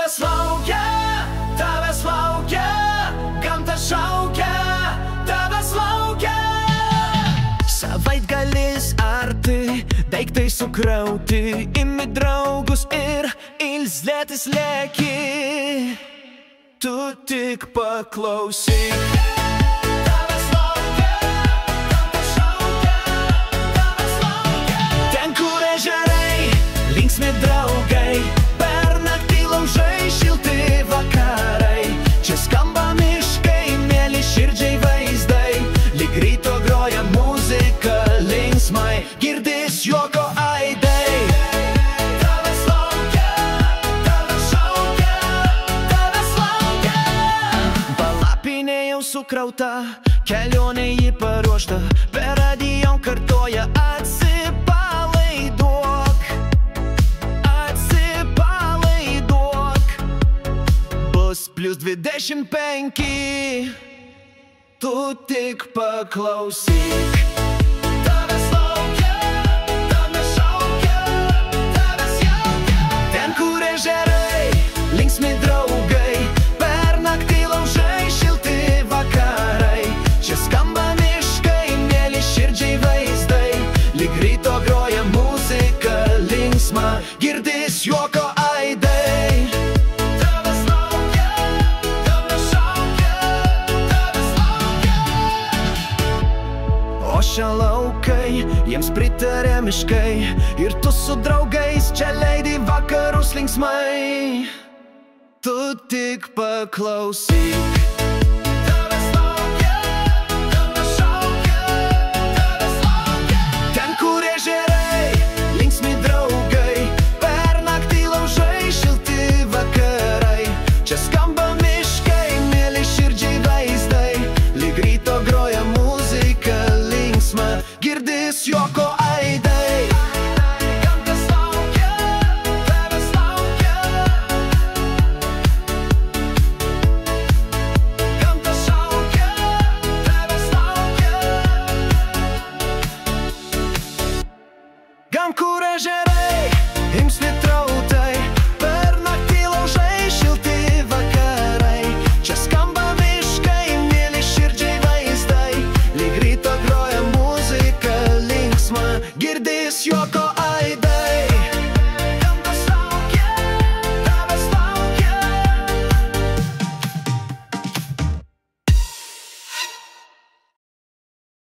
Tavęs laukia, gamta šaukia, tavęs laukia. Savaitgalis arti, daiktai sukrauti, imi draugus ir ilsėtis lėki. Tu tik paklausyk. Tavęs laukia, gamta šaukia, tavęs laukia. Ten, kur ežerai, linksmi draugai, per naktį laužai, šilti vakarai. Čia skamba miškai, mėly širdžiai vaizdai, lyg ryto groja muzika linksmai, girdis juoko aidai. Tavęs laukia, tavęs šaukia, tavęs laukia. Palapinė jau sukrauta, kelionė jį paruošta, per radiją kartoja atsipalaiduok, atsipalaiduok. Bus +25, tu tik paklausyk. Tavęs laukia, tavęs šaukia, tavęs jaukia. Ten, kur ežerai, linksmi draugai, per naktį laužai, šilti vakarai. Čia skamba miškai, mėly širdžiai vaizdai, lyg ryto groja muzika linksma, girdis juoko aidai. Tavęs laukia, tavęs šaukia, tavęs laukia. Ošia laukai, jiems pritarė miškai, ir tu su draugais čia leidi vakarus linksmai. Tu tik paklausyk. Tavęs laukia, tavęs šaukia, tavęs laukia. Ten, kur ežerai, linksmi draugai, per naktį laužai, šilti vakarai. Čia skamba miškai, mėly širdžiai vaizdai, lyg ryto groja muzika linksma, girdis juoko aidai. Gamtas laukia, tavęs laukia. Gamtas šaukia, tavęs laukia. Gam kur ežerai.